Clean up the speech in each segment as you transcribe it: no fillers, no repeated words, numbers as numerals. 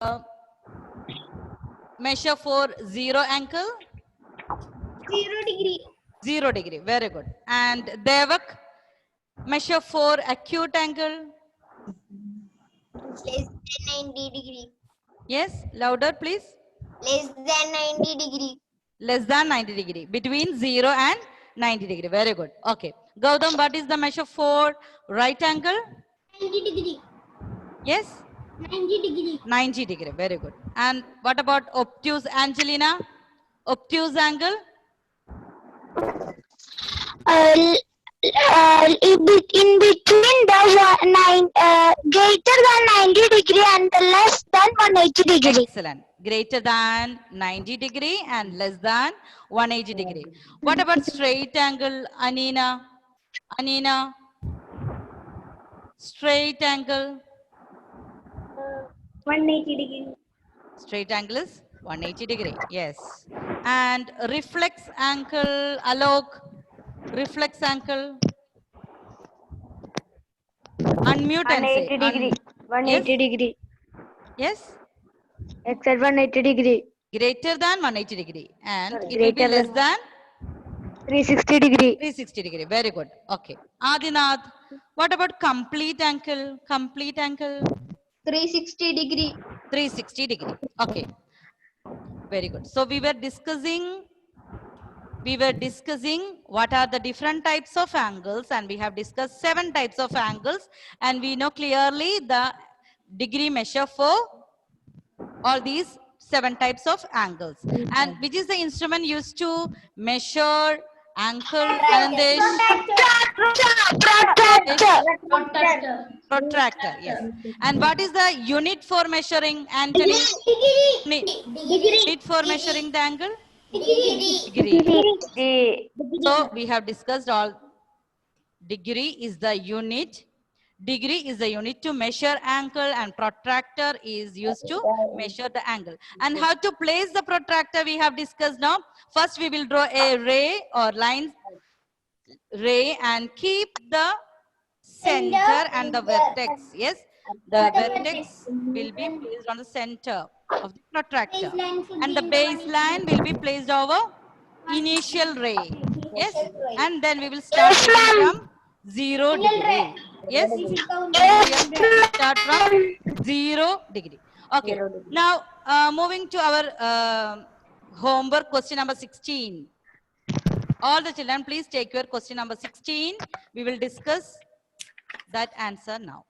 Uh, measure for 0 angle? 0 degree. 0 degree. Very good. And Devak, measure for acute angle? Less than 90 degree. Yes, louder please. Less than 90 degree. Less than 90 degree. Between 0 and 90 degree. Very good. Okay. Gautam, what is the measure for right angle? 90 degree. Yes? 90 degree. 90 degree. Very good. And what about obtuse, Angelina? Obtuse angle? In between the greater than 90 degree and less than 180 degree. Excellent. Greater than 90 degree and less than 180 degree. What about straight angle, Anina? Anina? Straight angle? 180 degree. Straight angle is 180 degree. Yes. And reflex angle, Alok? Reflex angle? Unmute and say. 180 degree. Yes? 180 degree. Yes? Except 180 degree. Greater than 180 degree. And Sorry, it will be greater less than than 360 degree. 360 degree. Very good. Okay. Adinath, what about complete angle? Complete angle? 360 degree. 360 degree. Okay. Very good. So we were discussing what are the different types of angles, and we have discussed 7 types of angles, and we know clearly the degree measure for all these 7 types of angles. And which is the instrument used to measure angle, Anandesh? Protractor, yes. And what is the unit for measuring, Anthony? Unit for measuring the angle? Degree. So we have discussed all. Degree is the unit. Degree is the unit to measure angle, and protractor is used to measure the angle. And how to place the protractor we have discussed now. First we will draw a ray or line ray and keep the center and the vertex. Yes, the vertex will be placed on the center of the protractor, and the baseline will be placed over initial ray. Yes, and then we will start from 0 degree. Yes, we start from 0 degree. Okay, now moving to our homework, question number 16. All the children, please take your question number 16. We will discuss that answer now.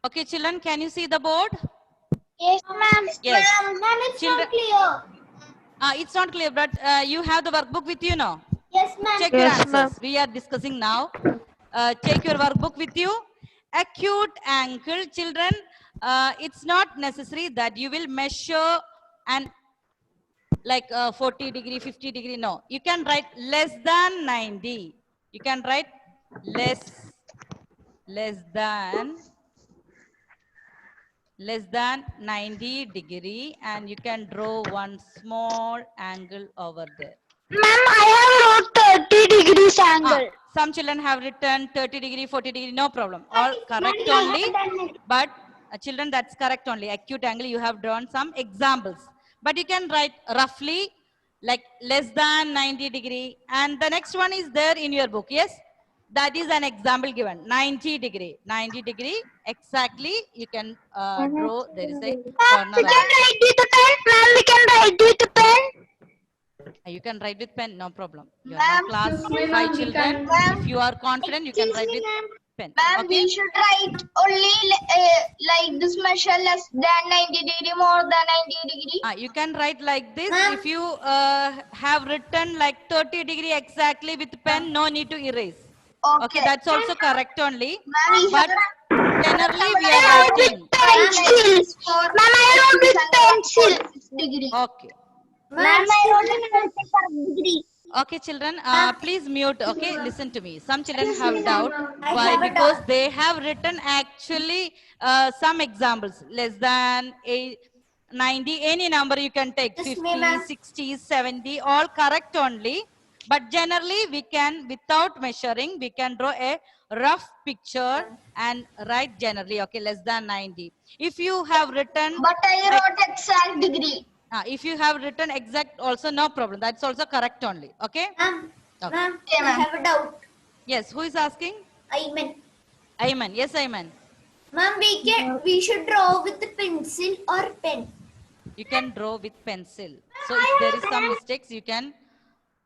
Okay, children, can you see the board? Yes, ma'am. Yes. Ma'am, it's Children- not clear. It's not clear, but you have the workbook with you now. Yes, ma'am. Check Yes, your ma'am. answers. We are discussing now. Take your workbook with you. Acute angle, children. It's not necessary that you will measure and like 40 degree, 50 degree. No, you can write less than 90. You can write less than 90 degree, and you can draw one small angle over there. Ma'am, I have wrote 30 degrees angle. Some children have written 30 degree, 40 degree, no problem. All correct only. But children, that's correct only. Acute angle, you have drawn some examples. But you can write roughly like less than 90 degree. And the next one is there in your book. Yes, that is an example given. 90 degree. 90 degree, exactly. You can draw. There is a corner. We can write with the pen. Ma'am, we can write with the pen. You can write with pen, no problem. You are now class 5 children. If you are confident, you can write with pen. Ma'am, Okay? we should write only like this measure less than 90 degree, more than 90 degree. You can write like this. If you have written like 30 degree exactly with pen, no need to erase. Okay, that's also correct only. Ma'am, But generally we are writing. Pencil. Ma'am, I wrote with pencil. 6 degree. Okay. Ma'am, I wrote with degree. Okay, children, please mute. Okay, listen to me. Some children have doubt. Why? Because they have written actually some examples less than 90, any number you can take, Yes, 50, ma'am. 60, 70, all correct only. But generally we can, without measuring, we can draw a rough picture and write generally, okay, less than 90. If you have written, But I wrote exact degree. if you have written exact also, no problem. That's also correct only, okay? Ma'am, Okay. ma'am, Okay, I ma'am. have a doubt. Yes, who is asking? Ayman. Ayman, yes, Ayman. Ma'am, we should draw with the pencil or pen. You can draw with pencil. So if there is some mistakes, you can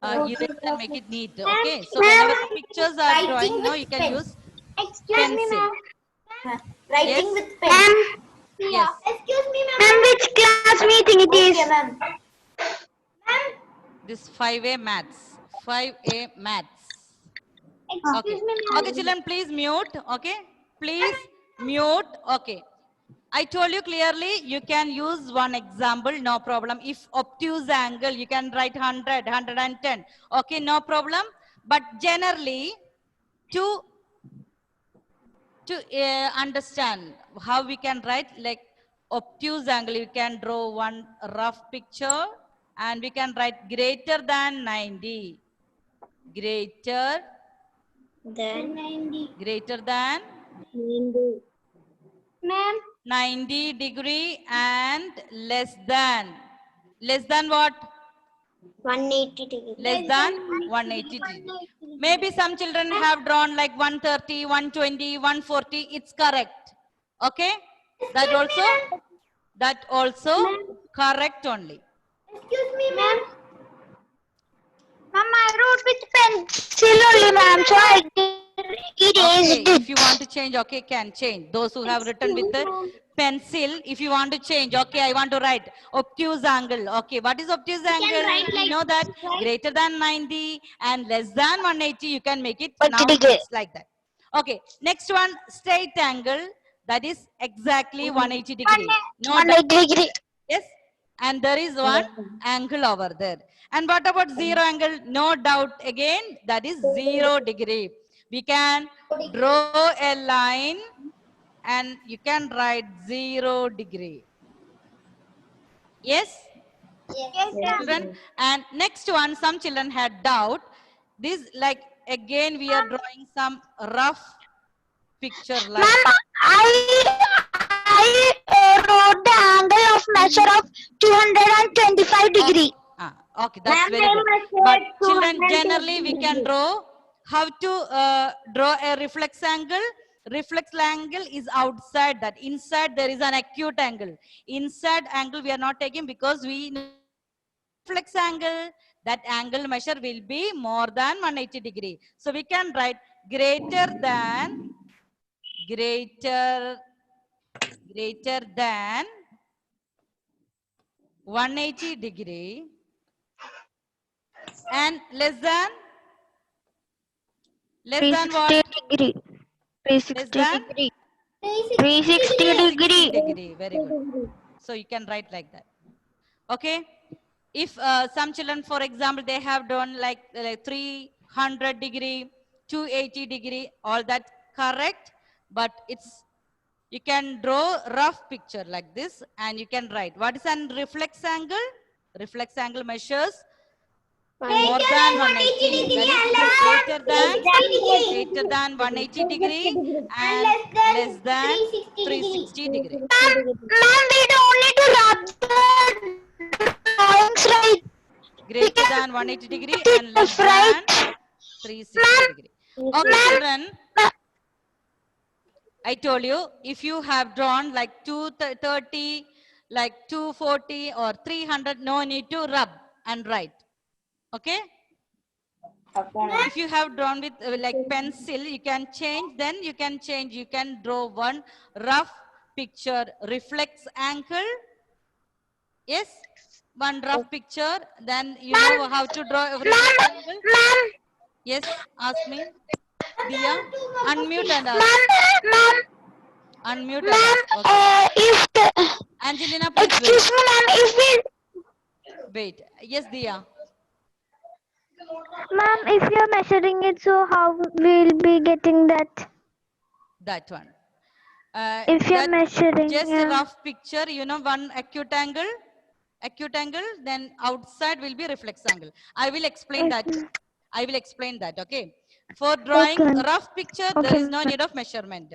erase and make it neat. Okay. So whenever the pictures are Writing drawing, no, with you can pen. use Excuse me, pencil. ma'am. Ma'am, writing Yes. with pen. Ma'am, Yes. Excuse me, ma'am. ma'am, which class meeting it is? Okay, ma'am. Ma'am, This 5A maths. 5A maths. Excuse Okay. me, ma'am. Okay, children, please mute. Okay. Please mute. Okay. I told you clearly, you can use one example, no problem. If obtuse angle, you can write 100, 110. Okay, no problem. But generally, to understand how we can write like obtuse angle, you can draw one rough picture and we can write greater than 90. Greater Then than ma'am, 90 degree and less than what? 180 degree. Less than 180 degree. Maybe some children have drawn like 130, 120, 140. It's correct. Okay? That also correct only. excuse me, ma'am. Ma'am, I wrote with pencil only, ma'am. So I erased Okay, if it. you want to change, okay, can change. Those who have written with the pencil, if you want to change, okay, I want to write obtuse angle. Okay, what is obtuse angle? We know that greater than 90 and less than 180, you can make it now. 180 degree. It's like that. Okay, next one, straight angle. That is exactly 180 degree. No doubt. 180 degree. Yes, and there is one angle over there. And what about zero angle? No doubt again, that is 0 degree. We can draw a line and you can write 0 degree. Yes, Yes, children. And next one, some children had doubt. This like again we are drawing some rough picture like. Ma'am, I wrote the angle of measure of 225 degree. Okay, that's very Ma'am, good. I But said children, 220 generally we can draw how to draw a reflex angle. Reflex angle is outside that. Inside there is an acute angle. Inside angle we are not taking because we know reflex angle. That angle measure will be more than 180 degree. So we can write greater than 180 degree and less than what? 360 degree. Less 360 than degree. 360 degree. degree. Very good. So you can write like that. Okay. If some children, for example, they have done like 300 degree, 280 degree, all that correct. But it's you can draw rough picture like this and you can write. What is an reflex angle? Reflex angle measures more than 180. That is greater than 180 degree and less than 360 degree. Ma'am, we don't need to rub the drawings right. Greater than 180 degree and less than 360 degree. Okay, children. I told you, if you have drawn like 230, like 240 or 300, no need to rub and write. Okay? If you have drawn with like pencil, you can change, then you can change, you can draw one rough picture, reflex angle. Yes? One rough picture, then you know how to draw a reflex angle. Ma'am, Yes, ask me. Dia, unmute and ask. ma'am, Unmute and ma'am, ask. Okay. if the, Angelina, please excuse me, ma'am, if we, wait. Yes, Dia. Ma'am, if you're measuring it, so how we'll be getting that? That one. If you're that measuring, just a yeah. rough picture, you know, one acute angle, then outside will be reflex angle. I will explain that. Okay. I will explain that, okay? For drawing Okay. rough picture, there Okay. is no need of measurement.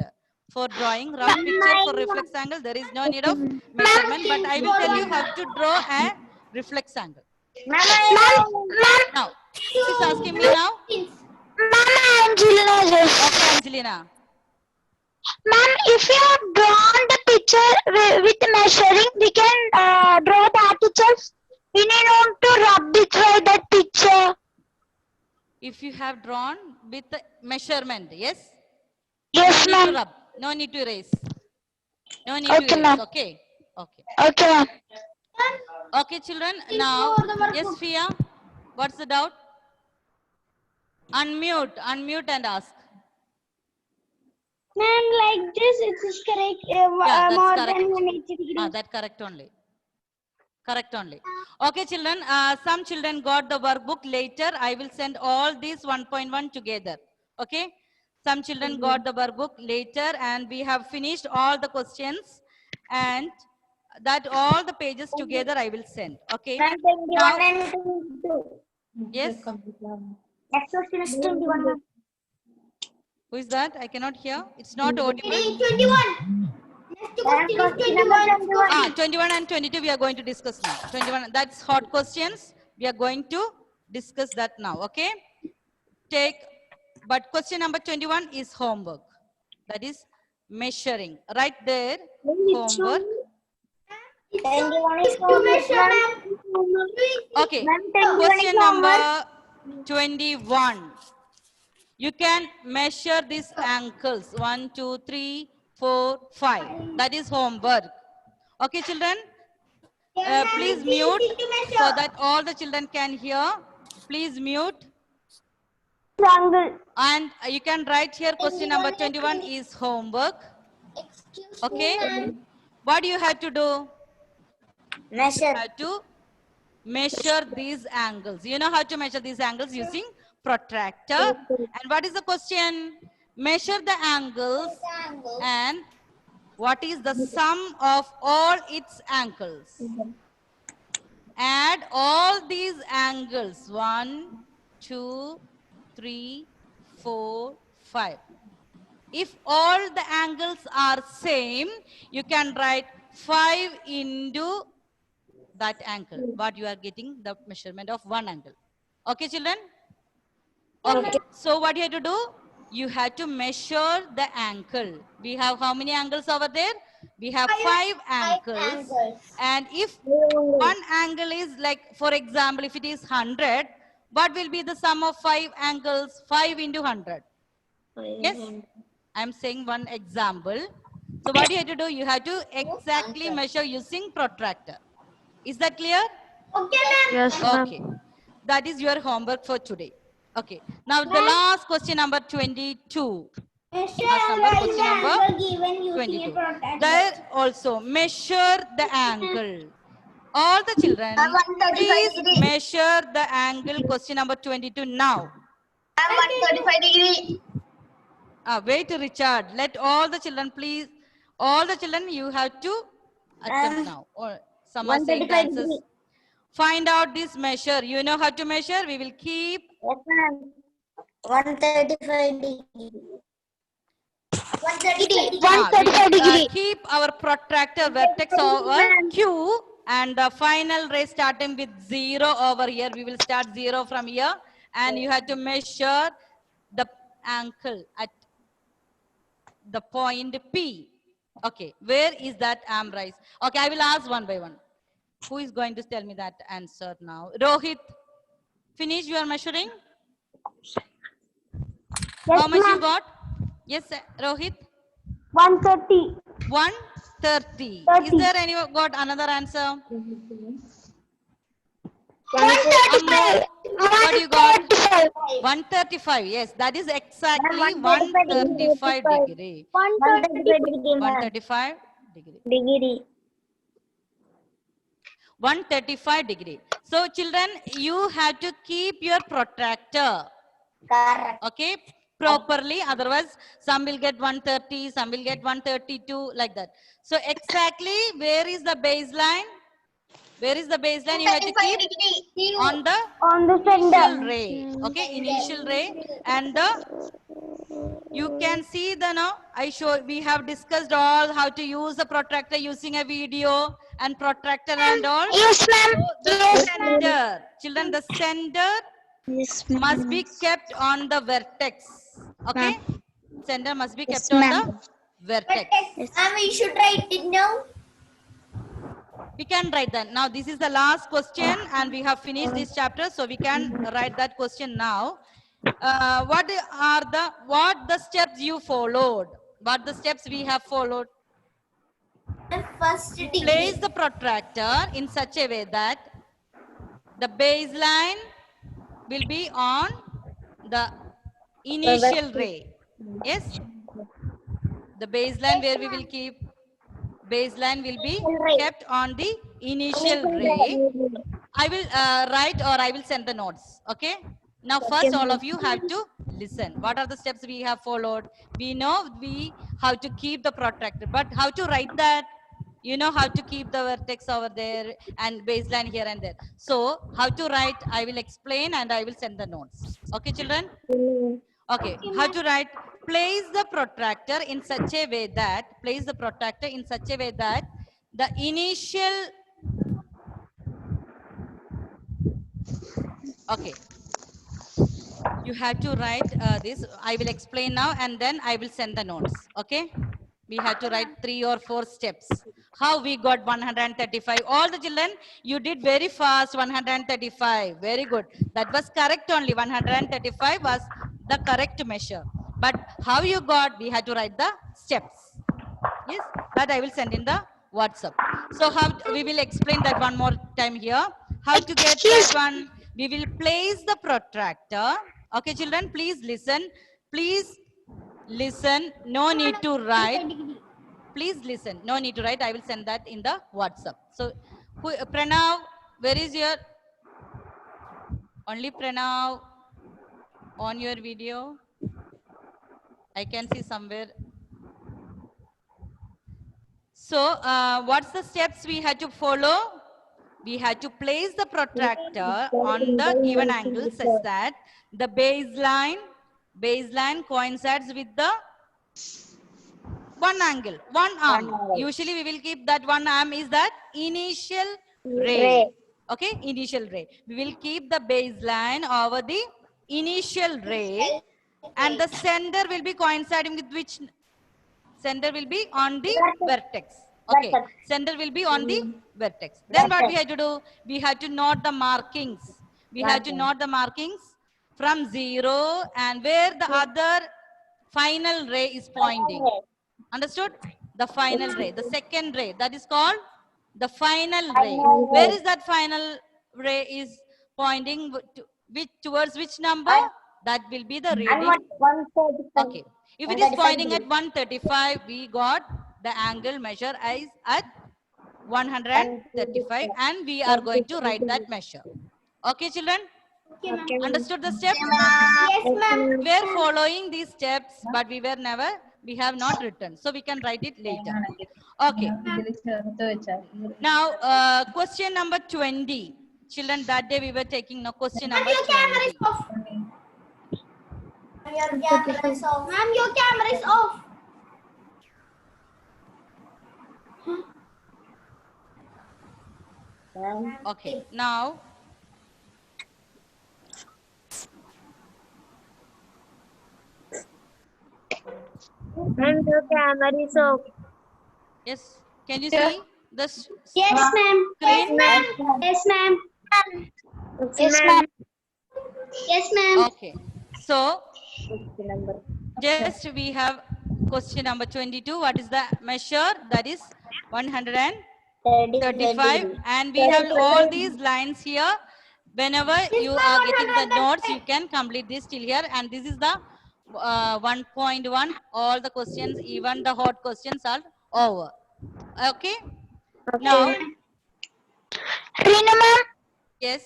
For drawing rough picture for reflex angle, there is no need of Okay. measurement, but I will tell you how to draw a reflex angle. Ma'am, ma'am, Now, who is asking me now? ma'am, Angelina just. Okay, Angelina. Ma'am, if you have drawn the picture with measuring, we can draw that itself. We need not to rub it right that picture. If you have drawn with the measurement, yes? Yes, No need to ma'am. rub, no need to erase. No need to Okay, erase, ma'am. okay? Okay. Okay, ma'am. Okay, children, now, yes, Fia, what's the doubt? Unmute and ask. Ma'am, like this, it is correct. Yeah, that's More correct. than 180 degrees. That correct only. Correct only. Okay, children, some children got the workbook later. I will send all these 1.1 together. Okay? Some children got the workbook later and we have finished all the questions and that all the pages together I will send. Okay? Ma'am, 21 Now, and 22. yes? Next question is 21, ma'am. Who is that? I cannot hear. It's not audible. 21. Next question is 21. 21 and 22 we are going to discuss now. 21, that's hot questions. We are going to discuss that now, okay? But question number 21 is homework. That is measuring. Right there, homework. 21 is To measure, ma'am. Okay, Ma'am, 21 is question homework. number 21. You can measure these ankles. 1, 2, 3, 4, 5. That is homework. Okay, children? Please mute so that all the children can hear. Please mute. Triangle. And you can write here question number 21 is homework. Okay. What do you have to do? Measure. You have to measure these angles. You know how to measure these angles using protractor. And what is the question? Measure the angles and what is the sum of all its angles? Add all these angles. 1, 2, 3, 4, 5. If all the angles are same, you can write 5 into that angle. But you are getting the measurement of one angle. Okay, children? Okay. So what you have to do? You have to measure the angle. We have how many angles over there? We have 5 angles. And if one angle is like, for example, if it is 100, what will be the sum of 5 angles? 5 into 100. Yes? I'm saying one example. So what you have to do? You have to exactly measure using protractor. Is that clear? Okay, ma'am. Yes, ma'am. Okay. That is your homework for today. Okay. Now the last question number 22. Measure Last number, analyze question the number angle given using 22. a protractor. There also measure the angle. All the children, 135 please degree. measure the angle. Question number 22 now. 135 degree. Wait, Richard. Let all the children, please. All the children, you have to attempt now. Or some are saying the 135 answers. degree. Find out this measure. You know how to measure. We will keep. Yes, ma'am. 135 degree. 135 degree. Keep our protractor vertex over Q and the final ray starting with 0 over here. We will start 0 from here and you have to measure the ankle at the point P. Okay, where is that arm rise? Okay, I will ask one by one. Who is going to tell me that answer now? Rohit, finish your measuring? Yes, How much you ma'am. got? Yes, Rohit? 130. 130. 30. Is there anyone got another answer? 135. What do you got? 135. 135. Yes, that is exactly 135 135 degree. 135 degree, ma'am. 135 degree. Degree. 135 degree. So children, you have to keep your protractor. Correct. Okay. properly. Otherwise, some will get 130, some will get 132, like that. So exactly where is the baseline? Where is the baseline you have to 35 keep? degree. On the On the initial center. ray. Okay, initial ray. And you can see the now we have discussed all how to use the protractor using a video and protractor and all. Yes, ma'am. So the Yes, center, children, the center yes, must be kept on the vertex. Okay, center must be kept Yes, on ma'am. the vertex. And we should write it down. We can write that. Now this is the last question and we have finished this chapter, so we can write that question now. What the steps you followed? What the steps we have followed? And first degree. Place the protractor in such a way that the baseline will be on the initial ray. Yes? The baseline where we will keep, baseline will be kept on the initial ray. I will write or I will send the notes. Okay? Now first all of you have to listen. What are the steps we have followed? We know how to keep the protractor, but how to write that? You know how to keep the vertex over there and baseline here and there. So how to write, I will explain and I will send the notes. Okay, children? Okay, how to write? Place the protractor in such a way that, the initial, okay, you have to write this. I will explain now and then I will send the notes. Okay, we have to write 3 or 4 steps. How we got 135? All the children, you did very fast. 135, very good. That was correct only. 135 was the correct measure. But how you got? We had to write the steps. Yes, that I will send in the WhatsApp. So how we will explain that one more time here. How to get that one? We will place the protractor. Okay, children, please listen. Please listen. No need to write. Please listen. No need to write. I will send that in the WhatsApp. So, Pranav, where is your? Only Pranav on your video. I can see somewhere. So, what's the steps we had to follow? We had to place the protractor on the given angle such that the baseline coincides with the one angle, one arm. Usually we will keep that one arm is that initial ray. Okay, initial ray. We will keep the baseline over the initial ray and the center will be coinciding with which? Center will be on the vertex. Okay, center will be on the vertex. Then what we had to do? We had to note the markings. We had to note the markings from 0 and where the other final ray is pointing. Understood? The final ray, the second ray, that is called the final ray. Where is that final ray is pointing towards which number? That will be the reading. Okay. If it is pointing at 135, we got the angle measure as at 135 and we are going to write that measure. Okay, children? Understood the steps? Yes, ma'am. We are following these steps, but we have not written. So we can write it later. Okay. Now, question number 20. Children, that day we were taking question number Your camera is 20. off. Your camera is off. Ma'am, your camera is off. Okay, now And the camera is off. yes, can you see this? Yes, ma'am. Yes, ma'am. Yes, ma'am. Yes, ma'am. Yes, ma'am. Okay, so just we have question number 22. What is the measure? That is 135 and we have all these lines here. Whenever you are getting the notes, you can complete this till here and this is the 1.1. All the questions, even the hot questions are over. Okay? Now, Reena ma'am, yes.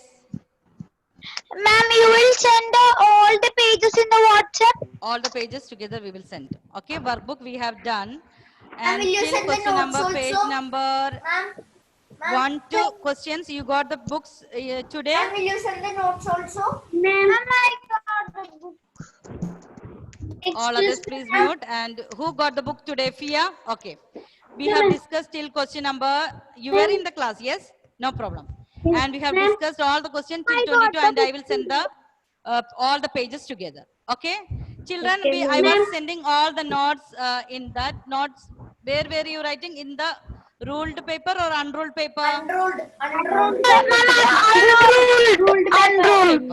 ma'am, you will send all all the pages in the WhatsApp? All the pages together we will send. Okay, workbook we have done. And And will you till send the question notes number, page also? number Ma'am, 1 to questions, you got the books today. ma'am, will you send the notes also? Ma'am, I got the book. All others please mute. And who got the book today? Fia? Okay. We have discussed till question number, you were in the class, yes? No problem. And we have discussed all the questions till 22 and I will send the all the pages together. Okay? Children, I was sending all the notes in that notes. Where were you writing? In the ruled paper or unruled paper? Unrolled. Unruled. Paper. Unruled.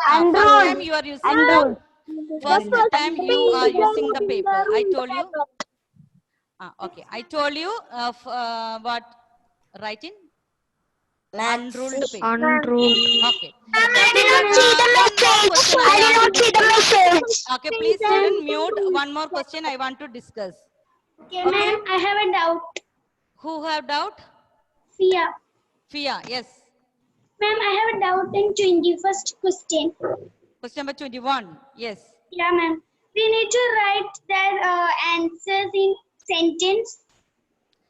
First time you are using the first time you are using the paper. I told you. Okay. I told you what writing? Unruled paper. Okay. I did not see the message. I did not see the message. Okay, please children mute. One more question I want to discuss. Okay, Okay. ma'am. I have a doubt. Who have doubt? Fia. Fia, yes. Ma'am, I have a doubt in 21st question. Question number 21. Yes. Yeah, ma'am. We need to write their answers in sentence.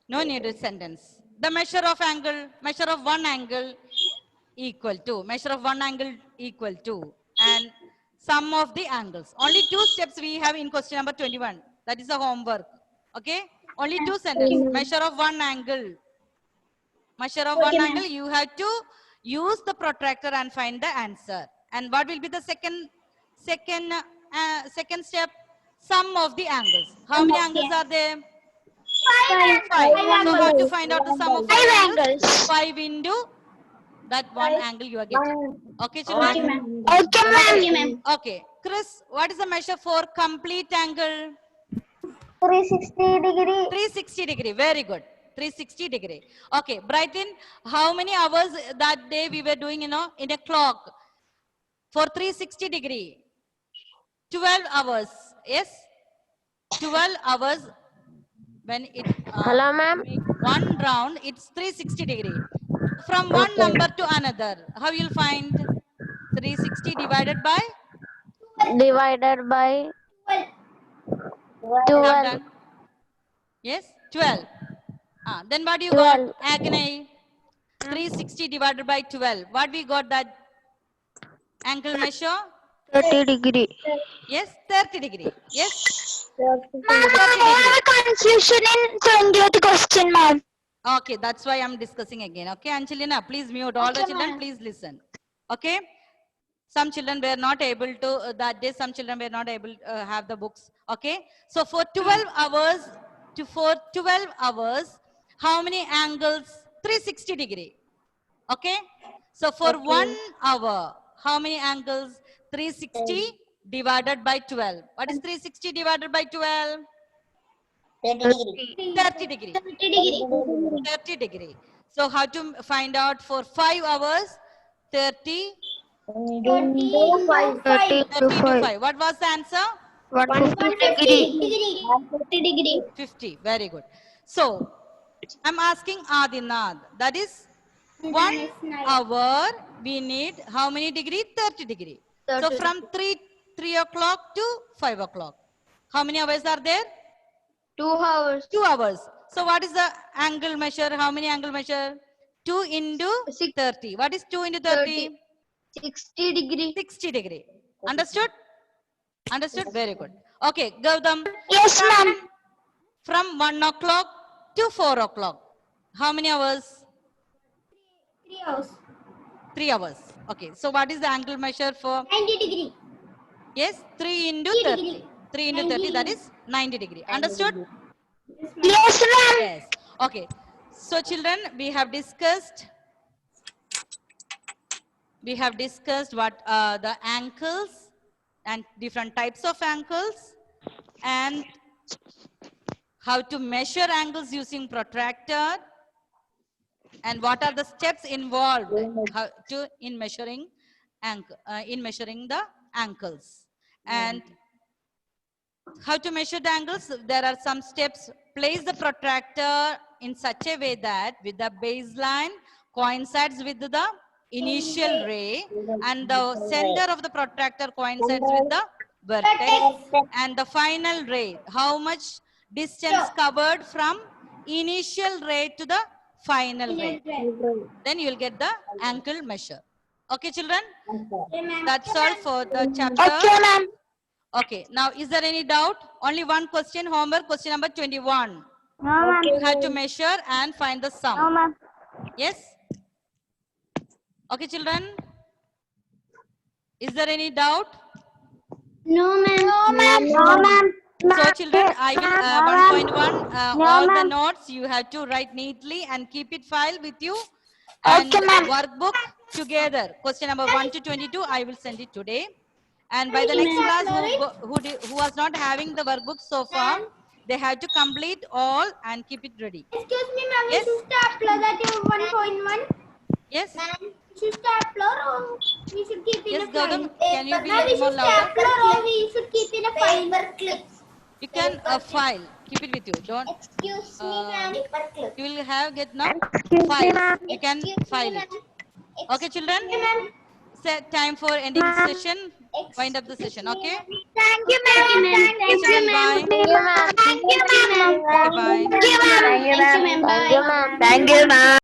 No needed sentence. The measure of angle, measure of one angle equal to, measure of one angle equal to, and sum of the angles. Only 2 steps we have in question number 21. That is the homework. Okay? Only 2 sentences. Measure of one angle. Measure of one angle, you have to use the protractor and find the answer. And what will be the second step? Sum of the angles. How many angles are there? 5. So how to find out the sum of 5 angles? 5 into that one angle you are getting. Okay, children? Okay, ma'am. Okay. Chris, what is the measure for complete angle? 360 degree. 360 degree. Very good. 360 degree. Okay. Brighton, how many hours that day we were doing, in a clock? For 360 degree. 12 hours. Yes? 12 hours. When it Hello, ma'am. one round, it's 360 degree. From one number to another, how you'll find 360 divided by? Divided by Have 12. done? Yes, 12. Then what you 12. got? Agni, 360 divided by 12. What we got that angle measure? 30 degree. Yes, 30 degree. Yes, Ma'am, I have a confusion in 20th question, ma'am. okay, that's why I'm discussing again. Okay, Angelina, please mute. All the children, please listen. Okay, some children were not able to, that day some children were not able to have the books. Okay, so for 12 hours, how many angles? 360 degree. Okay, so for 1 hour, how many angles? 360 divided by 12. What is 360 divided by 12? 30 degree. 30 degree. So how to find out for 5 hours? 30 30 to 5. What was the answer? 150 degree. 50. Very good. So I'm asking Adinath. That is 1 hour we need how many degree? 30 degree. So from 3 o'clock to 5 o'clock. How many hours are there? 2 hours. 2 hours. So what is the angle measure? How many angle measure? 2 into 30. What is 2 into 30? 60 degree. 60 degree. Understood? Understood? Very good. Okay, Gautam. Yes, ma'am. From 1 o'clock to 4 o'clock. How many hours? 3 hours. 3 hours. Okay. So what is the angle measure for? 90 degree. Yes, 3 into 30. 3 into 30, that is 90 degree. Understood? Yes, ma'am. Yes. Okay. So children, we have discussed what the ankles and different types of ankles and how to measure angles using protractor and what are the steps involved in measuring the ankles and how to measure the angles. There are some steps. Place the protractor in such a way that with the baseline coincides with the initial ray, and the center of the protractor coincides with the vertex, and the final ray, how much distance covered from initial ray to the final ray. Then you will get the ankle measure. Okay, children? That's all for the chapter. Okay, ma'am. Okay, now is there any doubt? Only one question, homework, question number 21. No, ma'am. You have to measure and find the No, sum. ma'am. Yes? Okay, children? Is there any doubt? No, ma'am. No, ma'am. No, ma'am. So children, I will 1.1, No, all the ma'am. notes you have to write neatly and keep it file with you. And Okay, ma'am. workbook together. Question number 1 to 22, I will send it today. And by the next class, who was not having the workbook so far, they have to complete all and keep it ready. Excuse me, ma'am. Yes. We should upload that in 1.1. Yes? Ma'am, we should upload or we should keep in Yes, a file. Gautam, can you be Ma'am, we little more should louder? upload or we should keep in a file. Paper clips. You can file. Keep it with you. Don't. Excuse me, Uh, ma'am. Paper clip. You will have get now Excuse me, file. ma'am. You can file it. Okay, children? Ma'am. Set time for ending the Ma'am. session. Wind up the session. Okay? Thank you, ma'am. Thank Okay, children, bye. you, ma'am. Thank you, ma'am. Bye. Thank you, ma'am. Thank you, ma'am. Bye. Thank you, ma'am.